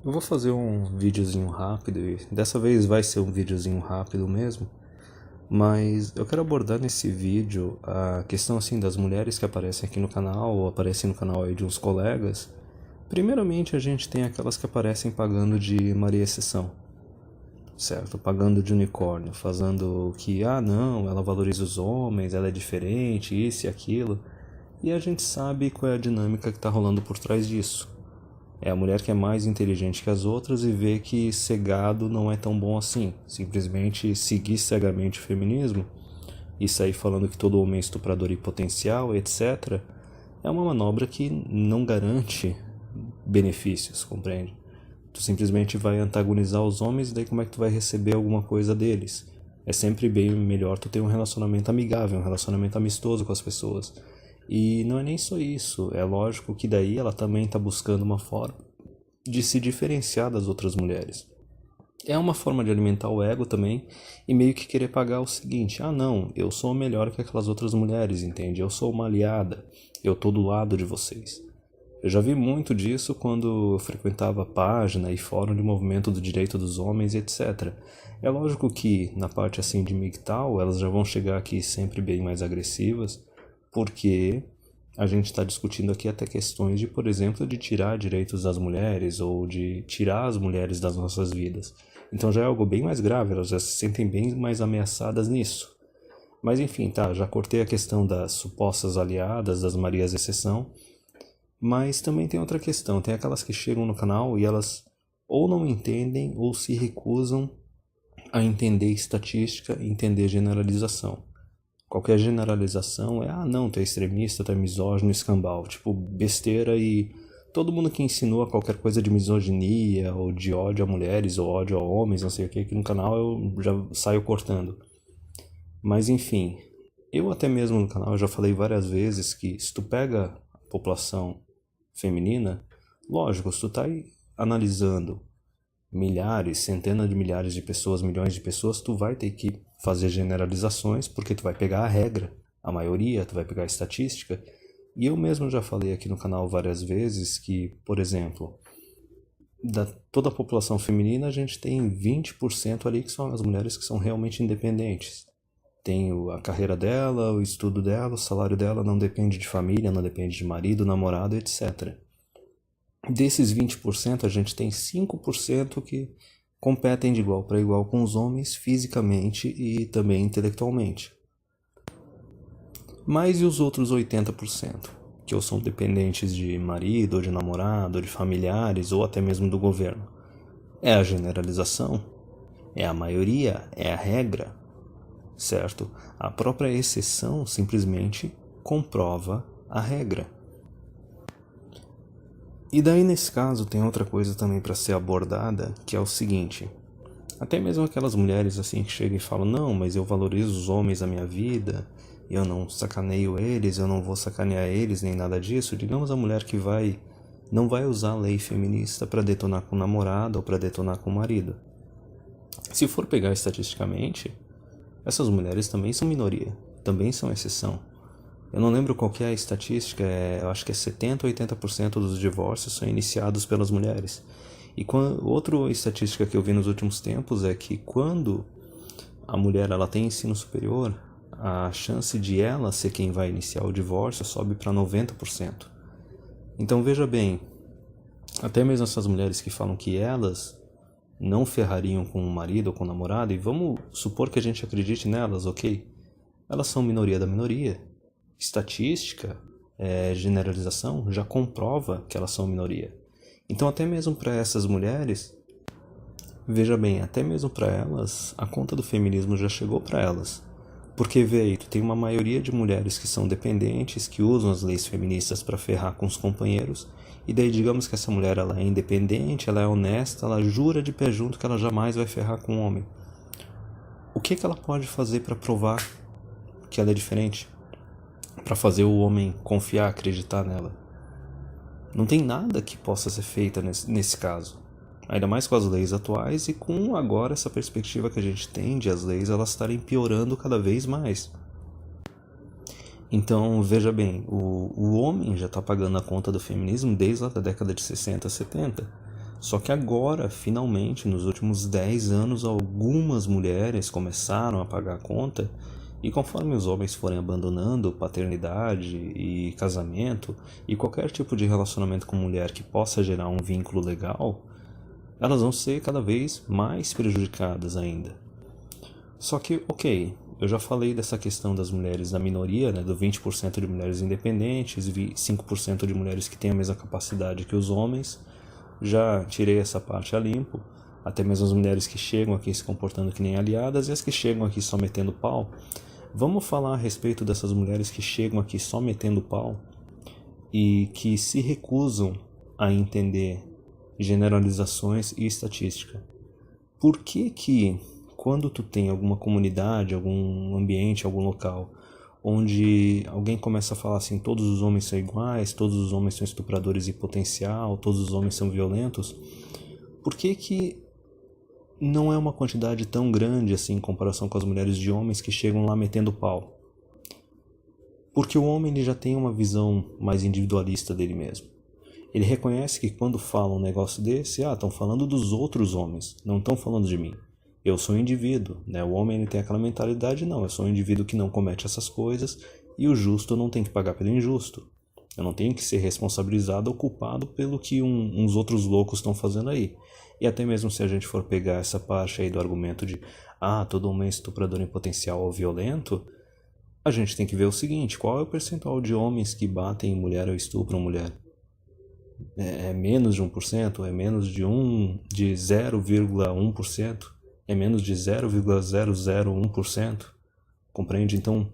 Eu vou fazer um videozinho rápido e dessa vez vai ser um videozinho rápido mesmo, mas eu quero abordar nesse vídeo a questão assim das mulheres que aparecem aqui no canal ou aparecem no canal aí de uns colegas. Primeiramente a gente tem aquelas que aparecem pagando de Maria Exceção, certo? Pagando de unicórnio, fazendo que, não, ela valoriza os homens, ela é diferente, isso e aquilo. E a gente sabe qual é a dinâmica que está rolando por trás disso. É a mulher que é mais inteligente que as outras e vê que ser gado não é tão bom assim. Simplesmente seguir cegamente o feminismo e sair falando que todo homem é estuprador e potencial, etc., é uma manobra que não garante benefícios, compreende? Tu simplesmente vai antagonizar os homens e daí como é que tu vai receber alguma coisa deles? É sempre bem melhor tu ter um relacionamento amigável, um relacionamento amistoso com as pessoas. E não é nem só isso, é lógico que daí ela também está buscando uma forma de se diferenciar das outras mulheres. É uma forma de alimentar o ego também e meio que querer pagar o seguinte: não, eu sou melhor que aquelas outras mulheres, entende? Eu sou uma aliada, eu tô do lado de vocês. Eu já vi muito disso quando eu frequentava a página e fórum de movimento do direito dos homens, etc. É lógico que na parte assim de MGTOW elas já vão chegar aqui sempre bem mais agressivas, porque a gente está discutindo aqui até questões de, por exemplo, de tirar direitos das mulheres ou de tirar as mulheres das nossas vidas. Então já é algo bem mais grave, elas já se sentem bem mais ameaçadas nisso. Mas enfim, tá, já cortei a questão das supostas aliadas, das Marias Exceção, mas também tem outra questão, tem aquelas que chegam no canal e elas ou não entendem ou se recusam a entender estatística e entender generalização. Qualquer generalização é, não, tu é extremista, tu é misógino, escambau, tipo besteira. E todo mundo que insinua qualquer coisa de misoginia ou de ódio a mulheres ou ódio a homens, não sei o que, aqui no canal eu já saio cortando. Mas enfim, eu até mesmo no canal já falei várias vezes que se tu pega a população feminina, lógico, se tu tá aí analisando milhares, centenas de milhares de pessoas, milhões de pessoas, tu vai ter que fazer generalizações, porque tu vai pegar a regra, a maioria, tu vai pegar a estatística. E eu mesmo já falei aqui no canal várias vezes que, por exemplo, da toda a população feminina, a gente tem 20% ali que são as mulheres que são realmente independentes. Tem a carreira dela, o estudo dela, o salário dela não depende de família, não depende de marido, namorado, etc. Desses 20%, a gente tem 5% que competem de igual para igual com os homens fisicamente e também intelectualmente. Mas e os outros 80%, que ou são dependentes de marido, ou de namorado, ou de familiares, ou até mesmo do governo? É a generalização? É a maioria? É a regra? Certo? A própria exceção simplesmente comprova a regra. E daí nesse caso tem outra coisa também para ser abordada, que é o seguinte: até mesmo aquelas mulheres assim que chegam e falam, não, mas eu valorizo os homens na minha vida, eu não sacaneio eles, eu não vou sacanear eles, nem nada disso. Digamos a mulher que não vai usar a lei feminista para detonar com o namorado ou para detonar com o marido. Se for pegar estatisticamente, essas mulheres também são minoria, também são exceção. Eu não lembro qual que é a estatística, eu acho que é 70 ou 80% dos divórcios são iniciados pelas mulheres. E outra estatística que eu vi nos últimos tempos é que quando a mulher ela tem ensino superior, a chance de ela ser quem vai iniciar o divórcio sobe para 90%. Então veja bem, até mesmo essas mulheres que falam que elas não ferrariam com o marido ou com o namorado, e vamos supor que a gente acredite nelas, ok? Elas são minoria da minoria. Estatística, generalização, já comprova que elas são minoria. Então até mesmo para essas mulheres, veja bem, até mesmo para elas, a conta do feminismo já chegou para elas. Porque vê aí, tu tem uma maioria de mulheres que são dependentes, que usam as leis feministas para ferrar com os companheiros, e daí digamos que essa mulher ela é independente, ela é honesta, ela jura de pé junto que ela jamais vai ferrar com um homem. O que ela pode fazer para provar que ela é diferente? Para fazer o homem confiar, acreditar nela? Não tem nada que possa ser feito nesse caso. Ainda mais com as leis atuais e com agora essa perspectiva que a gente tem de as leis elas estarem piorando cada vez mais. Então, veja bem, o homem já está pagando a conta do feminismo desde a década de 60, 70. Só que agora, finalmente, nos últimos 10 anos, algumas mulheres começaram a pagar a conta, e conforme os homens forem abandonando paternidade e casamento e qualquer tipo de relacionamento com mulher que possa gerar um vínculo legal, elas vão ser cada vez mais prejudicadas ainda. Só que, ok, eu já falei dessa questão das mulheres na minoria, né, do 20% de mulheres independentes e 5% de mulheres que têm a mesma capacidade que os homens. Já tirei essa parte a limpo, até mesmo as mulheres que chegam aqui se comportando que nem aliadas e as que chegam aqui só metendo pau. Vamos falar a respeito dessas mulheres que chegam aqui só metendo pau e que se recusam a entender generalizações e estatística. Por que quando tu tem alguma comunidade, algum ambiente, algum local, onde alguém começa a falar assim, todos os homens são iguais, todos os homens são estupradores em potencial, todos os homens são violentos, por que não é uma quantidade tão grande assim em comparação com as mulheres de homens que chegam lá metendo pau? Porque o homem ele já tem uma visão mais individualista dele mesmo. Ele reconhece que quando fala um negócio desse, estão falando dos outros homens, não estão falando de mim. Eu sou um indivíduo, né? O homem ele tem aquela mentalidade, não, eu sou um indivíduo que não comete essas coisas e o justo não tem que pagar pelo injusto. Eu não tenho que ser responsabilizado ou culpado pelo que uns outros loucos estão fazendo aí. E até mesmo se a gente for pegar essa parte aí do argumento de todo homem é estuprador em potencial ou violento, a gente tem que ver o seguinte, qual é o percentual de homens que batem em mulher ou estupram mulher? É menos de 1%? É menos de 0,1%? É menos de 0,001%? Compreende? Então,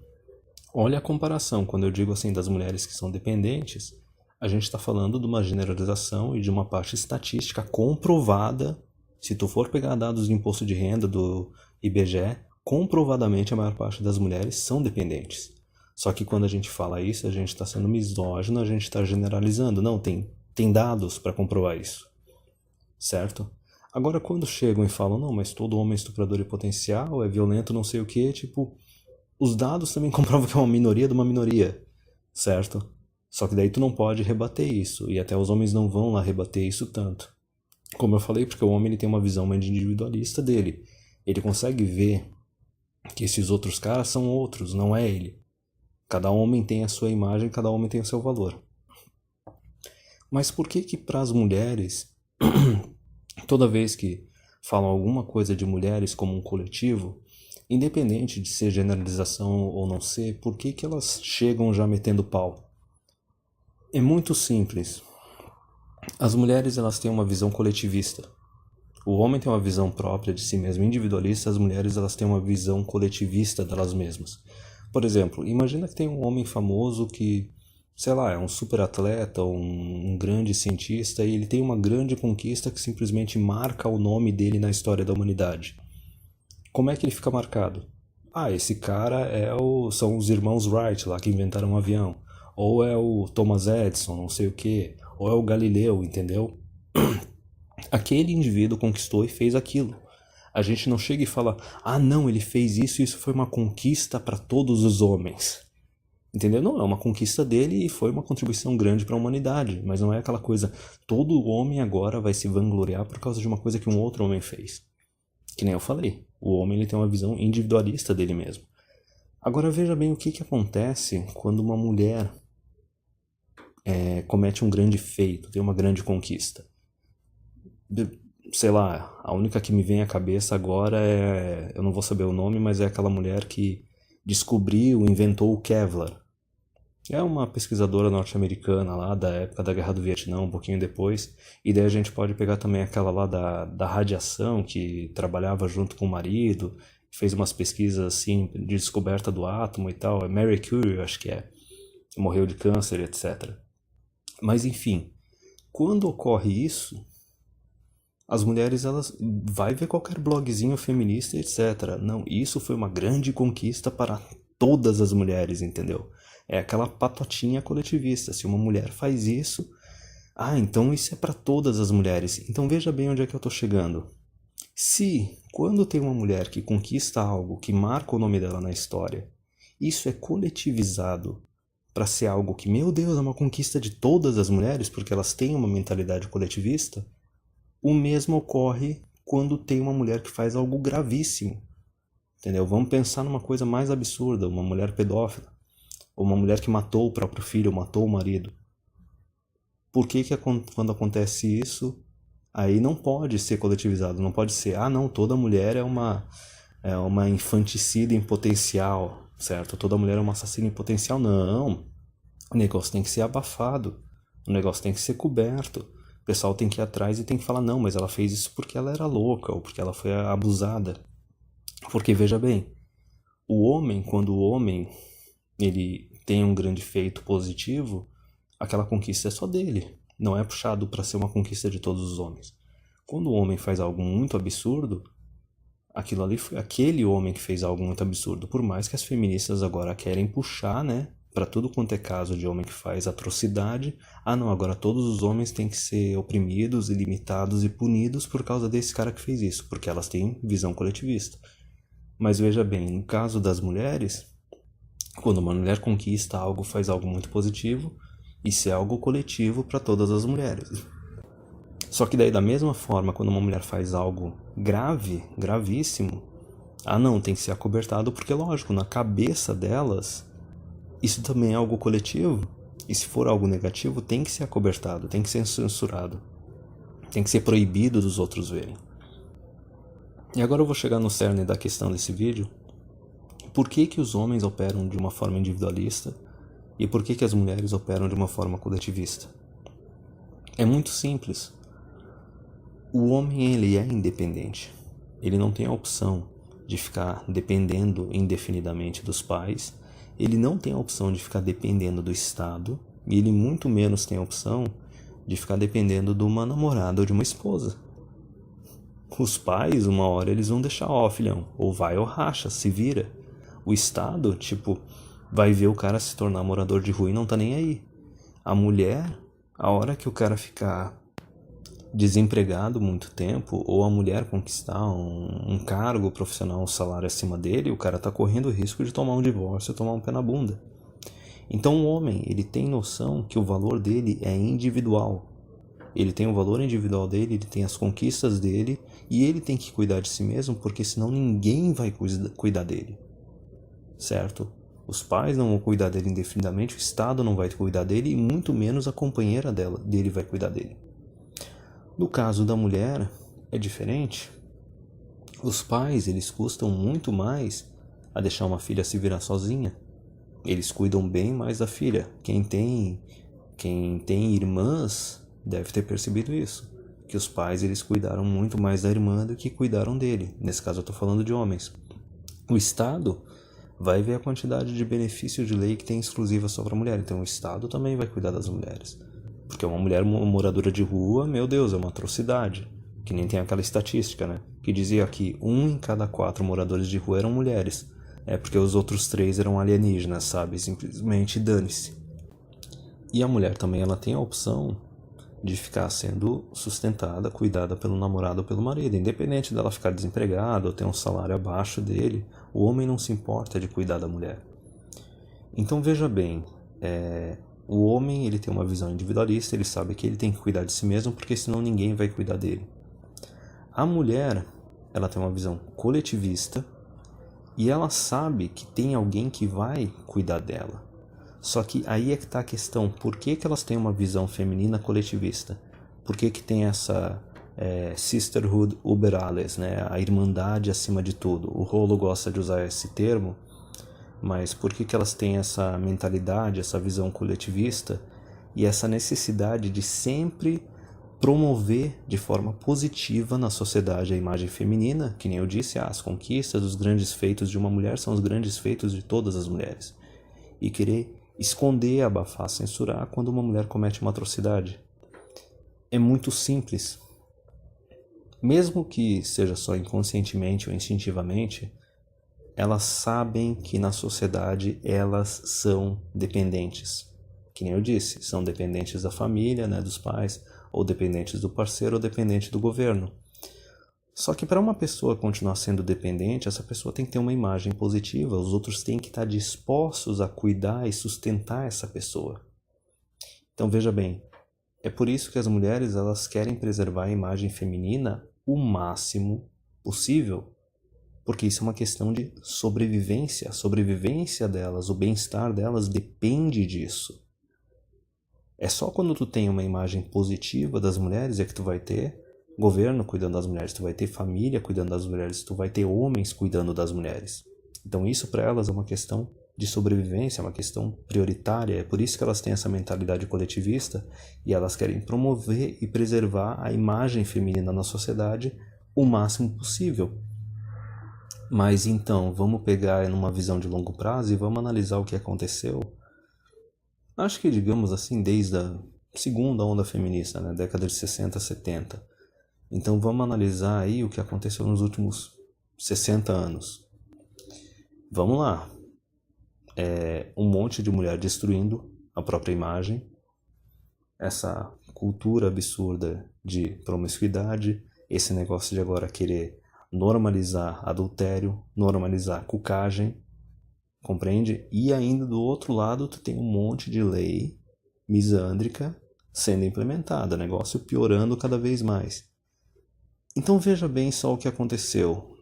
olha a comparação. Quando eu digo assim das mulheres que são dependentes, a gente está falando de uma generalização e de uma parte estatística comprovada. Se tu for pegar dados de imposto de renda do IBGE, comprovadamente a maior parte das mulheres são dependentes. Só que quando a gente fala isso, a gente está sendo misógino, a gente está generalizando. Não, tem dados para comprovar isso, certo? Agora, quando chegam e falam, não, mas todo homem é estuprador em potencial, é violento, não sei o que, os dados também comprovam que é uma minoria de uma minoria, certo? Só que daí tu não pode rebater isso, e até os homens não vão lá rebater isso tanto. Como eu falei, porque o homem ele tem uma visão mais individualista dele. Ele consegue ver que esses outros caras são outros, não é ele. Cada homem tem a sua imagem, cada homem tem o seu valor. Mas por que para as mulheres, toda vez que falam alguma coisa de mulheres como um coletivo, independente de ser generalização ou não ser, por que elas chegam já metendo pau? É muito simples. As mulheres elas têm uma visão coletivista. O homem tem uma visão própria de si mesmo, individualista, as mulheres elas têm uma visão coletivista delas mesmas. Por exemplo, imagina que tem um homem famoso que, sei lá, é um super atleta, um grande cientista, e ele tem uma grande conquista que simplesmente marca o nome dele na história da humanidade. Como é que ele fica marcado? Esse cara são os irmãos Wright lá que inventaram um avião. Ou é o Thomas Edison, não sei o que. Ou é o Galileu, entendeu? Aquele indivíduo conquistou e fez aquilo. A gente não chega e fala, não, ele fez isso e isso foi uma conquista para todos os homens. Entendeu? Não, é uma conquista dele e foi uma contribuição grande para a humanidade. Mas não é aquela coisa, todo homem agora vai se vangloriar por causa de uma coisa que um outro homem fez. Que nem eu falei, o homem ele tem uma visão individualista dele mesmo. Agora veja bem o que acontece quando uma mulher comete um grande feito, tem uma grande conquista. Sei lá, a única que me vem à cabeça agora eu não vou saber o nome, mas é aquela mulher que descobriu, inventou o Kevlar. É uma pesquisadora norte-americana lá da época da Guerra do Vietnã, um pouquinho depois. E daí a gente pode pegar também aquela lá da radiação, que trabalhava junto com o marido, fez umas pesquisas assim de descoberta do átomo e tal. É Marie Curie, acho que é. Morreu de câncer, etc. Mas enfim, quando ocorre isso, as mulheres, elas vai ver qualquer blogzinho feminista, etc. Não, isso foi uma grande conquista para todas as mulheres, entendeu? É aquela patotinha coletivista. Se uma mulher faz isso, então isso é para todas as mulheres. Então veja bem onde é que eu estou chegando. Se, quando tem uma mulher que conquista algo, que marca o nome dela na história, isso é coletivizado para ser algo que, meu Deus, é uma conquista de todas as mulheres, porque elas têm uma mentalidade coletivista, O mesmo ocorre quando tem uma mulher que faz algo gravíssimo, entendeu? Vamos pensar numa coisa mais absurda, uma mulher pedófila, ou uma mulher que matou o próprio filho, ou matou o marido. Por que quando acontece isso, aí não pode ser coletivizado, não pode ser, não, toda mulher é uma infanticida em potencial, certo? Toda mulher é uma assassina em potencial. Não, o negócio tem que ser abafado, o negócio tem que ser coberto. O pessoal tem que ir atrás e tem que falar, não, mas ela fez isso porque ela era louca, ou porque ela foi abusada. Porque, veja bem, quando o homem ele tem um grande feito positivo, aquela conquista é só dele. Não é puxado para ser uma conquista de todos os homens. Quando o homem faz algo muito absurdo, aquilo ali foi aquele homem que fez algo muito absurdo. Por mais que as feministas agora querem puxar, né, para tudo quanto é caso de homem que faz atrocidade, não, agora todos os homens têm que ser oprimidos, limitados e punidos por causa desse cara que fez isso, porque elas têm visão coletivista. Mas veja bem, no caso das mulheres, quando uma mulher conquista algo, faz algo muito positivo, isso é algo coletivo para todas as mulheres. Só que daí, da mesma forma, quando uma mulher faz algo grave, gravíssimo, não, tem que ser acobertado, porque lógico, na cabeça delas, isso também é algo coletivo. E se for algo negativo, tem que ser acobertado, tem que ser censurado, tem que ser proibido dos outros verem. E agora eu vou chegar no cerne da questão desse vídeo. Por que os homens operam de uma forma individualista e por que as mulheres operam de uma forma coletivista? É muito simples. O homem, ele é independente. Ele não tem a opção de ficar dependendo indefinidamente dos pais. Ele não tem a opção de ficar dependendo do Estado. E ele muito menos tem a opção de ficar dependendo de uma namorada ou de uma esposa. Os pais, uma hora, eles vão deixar, filhão, ou vai ou racha, se vira. O Estado, vai ver o cara se tornar morador de rua e não tá nem aí. A mulher, a hora que o cara ficar desempregado muito tempo, ou a mulher conquistar um cargo profissional, um salário acima dele, o cara tá correndo o risco de tomar um divórcio, tomar um pé na bunda. Então o homem, ele tem noção que o valor dele é individual. Ele tem o valor individual dele, ele tem as conquistas dele, e ele tem que cuidar de si mesmo, porque senão ninguém vai cuidar dele. Certo? Os pais não vão cuidar dele indefinidamente, o Estado não vai cuidar dele, e muito menos a companheira dele vai cuidar dele. No caso da mulher, é diferente. Os pais, eles custam muito mais a deixar uma filha se virar sozinha. Eles cuidam bem mais da filha. Quem tem irmãs deve ter percebido isso. Que os pais, eles cuidaram muito mais da irmã do que cuidaram dele. Nesse caso eu estou falando de homens. O Estado vai ver a quantidade de benefícios de lei que tem exclusiva só para a mulher. Então o Estado também vai cuidar das mulheres. Porque uma mulher moradora de rua, meu Deus, é uma atrocidade. Que nem tem aquela estatística, né? Que dizia que 1 em cada 4 moradores de rua eram mulheres. É porque os outros 3 eram alienígenas, sabe? Simplesmente dane-se. E a mulher também, ela tem a opção de ficar sendo sustentada, cuidada pelo namorado ou pelo marido. Independente dela ficar desempregada ou ter um salário abaixo dele, o homem não se importa de cuidar da mulher. Então veja bem, o homem, ele tem uma visão individualista, ele sabe que ele tem que cuidar de si mesmo, porque senão ninguém vai cuidar dele. A mulher, ela tem uma visão coletivista e ela sabe que tem alguém que vai cuidar dela. Só que aí é que está a questão, por que elas têm uma visão feminina coletivista? Por que tem essa sisterhood über alles, né? A irmandade acima de tudo? O Rolo gosta de usar esse termo, mas por que elas têm essa mentalidade, essa visão coletivista e essa necessidade de sempre promover de forma positiva na sociedade a imagem feminina? Que nem eu disse, as conquistas, os grandes feitos de uma mulher são os grandes feitos de todas as mulheres. E querer esconder, abafar, censurar quando uma mulher comete uma atrocidade. É muito simples. Mesmo que seja só inconscientemente ou instintivamente, elas sabem que na sociedade elas são dependentes. Que nem eu disse, são dependentes da família, né, dos pais, ou dependentes do parceiro, ou dependentes do governo. Só que para uma pessoa continuar sendo dependente, essa pessoa tem que ter uma imagem positiva, os outros têm que estar dispostos a cuidar e sustentar essa pessoa. Então veja bem, É por isso que as mulheres elas querem preservar a imagem feminina o máximo possível, porque isso é uma questão de sobrevivência. A sobrevivência delas, o bem-estar delas depende disso. É só quando tu tem uma imagem positiva das mulheres é que tu vai ter governo cuidando das mulheres, tu vai ter família cuidando das mulheres, tu vai ter homens cuidando das mulheres. Então isso para elas é uma questão de sobrevivência, é uma questão prioritária. É por isso que elas têm essa mentalidade coletivista e elas querem promover e preservar a imagem feminina na sociedade o máximo possível. Mas então, vamos pegar numa visão de longo prazo e vamos analisar o que aconteceu. Acho que, digamos assim, desde a segunda onda feminista, né, década de 60, 70. Então vamos analisar aí o que aconteceu nos últimos 60 anos. Vamos lá. Um monte de mulher destruindo a própria imagem, essa cultura absurda de promiscuidade, esse negócio de agora querer normalizar adultério, normalizar cucagem, compreende? E ainda do outro lado tu tem um monte de lei misândrica sendo implementada, negócio piorando cada vez mais. Então veja bem só o que aconteceu.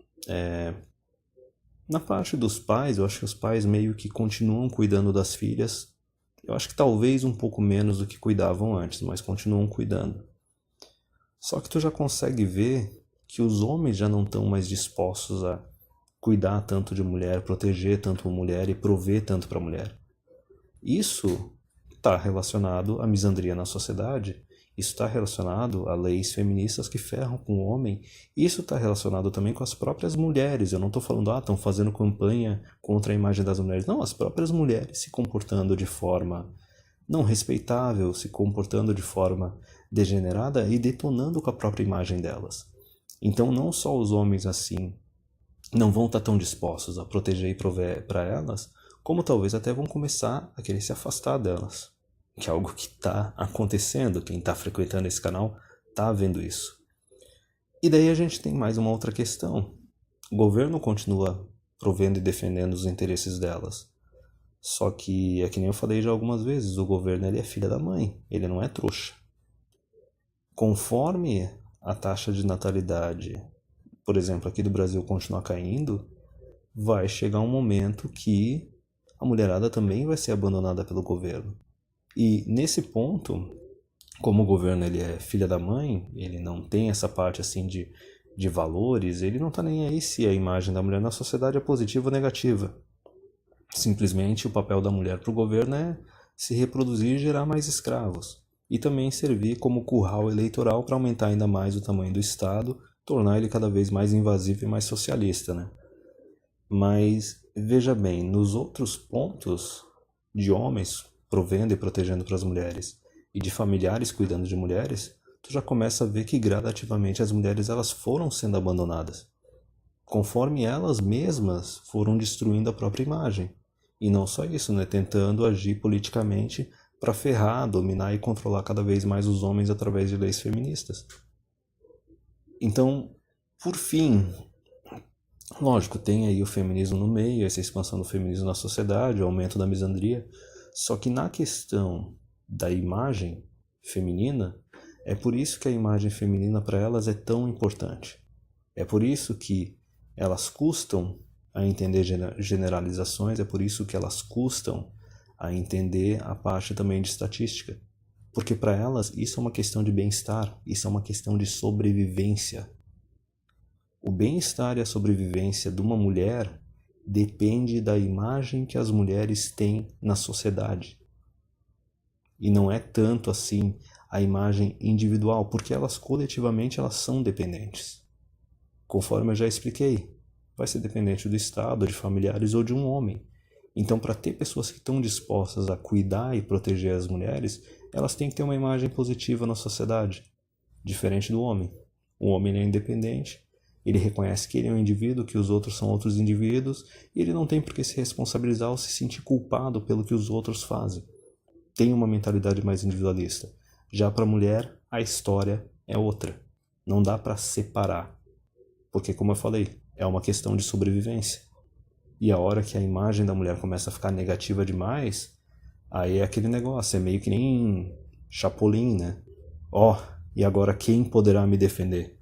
Na parte dos pais, eu acho que os pais meio que continuam cuidando das filhas. Eu acho que talvez um pouco menos do que cuidavam antes, mas continuam cuidando. Só que tu já consegue ver que os homens já não estão mais dispostos a cuidar tanto de mulher, proteger tanto a mulher e prover tanto para a mulher. Isso está relacionado à misandria na sociedade. Isso está relacionado a leis feministas que ferram com o homem. Isso está relacionado também com as próprias mulheres. Eu não estou falando, estão fazendo campanha contra a imagem das mulheres. Não, as próprias mulheres se comportando de forma não respeitável, se comportando de forma degenerada e detonando com a própria imagem delas. Então não só os homens assim não vão estar tão dispostos a proteger e prover para elas, como talvez até vão começar a querer se afastar delas. Que é algo que está acontecendo, quem está frequentando esse canal está vendo isso. E daí a gente tem mais uma outra questão. O governo continua provendo e defendendo os interesses delas. Só que, é que nem eu falei já algumas vezes, o governo ele é filha da mãe, ele não é trouxa. Conforme a taxa de natalidade, por exemplo, aqui do Brasil continuar caindo, vai chegar um momento que a mulherada também vai ser abandonada pelo governo. E nesse ponto, como o governo ele é filha da mãe, ele não tem essa parte assim de valores, ele não está nem aí se a imagem da mulher na sociedade é positiva ou negativa. Simplesmente o papel da mulher para o governo é se reproduzir e gerar mais escravos. E também servir como curral eleitoral para aumentar ainda mais o tamanho do Estado, tornar ele cada vez mais invasivo e mais socialista, né? Mas veja bem, nos outros pontos de homens provendo e protegendo para as mulheres e de familiares cuidando de mulheres, tu já começa a ver que gradativamente as mulheres elas foram sendo abandonadas, conforme elas mesmas foram destruindo a própria imagem. E não só isso, né? Tentando agir politicamente para ferrar, dominar e controlar cada vez mais os homens através de leis feministas. Então, por fim, lógico, tem aí o feminismo no meio, essa expansão do feminismo na sociedade, o aumento da misandria. Só que na questão da imagem feminina, é por isso que a imagem feminina para elas é tão importante. É por isso que elas custam a entender generalizações, é por isso que elas custam a entender a parte também de estatística. Porque para elas isso é uma questão de bem-estar, isso é uma questão de sobrevivência. O bem-estar e a sobrevivência de uma mulher depende da imagem que as mulheres têm na sociedade. E não é tanto assim a imagem individual, porque elas coletivamente elas são dependentes. Conforme eu já expliquei, vai ser dependente do Estado, de familiares ou de um homem. Então, para ter pessoas que estão dispostas a cuidar e proteger as mulheres, elas têm que ter uma imagem positiva na sociedade, diferente do homem. O homem é independente, ele reconhece que ele é um indivíduo, que os outros são outros indivíduos, e ele não tem por que se responsabilizar ou se sentir culpado pelo que os outros fazem. Tem uma mentalidade mais individualista. Já para a mulher, a história é outra. Não dá para separar. Porque, como eu falei, é uma questão de sobrevivência. E a hora que a imagem da mulher começa a ficar negativa demais, aí é aquele negócio, é meio que nem Chapolin, né? Ó, e agora quem poderá me defender?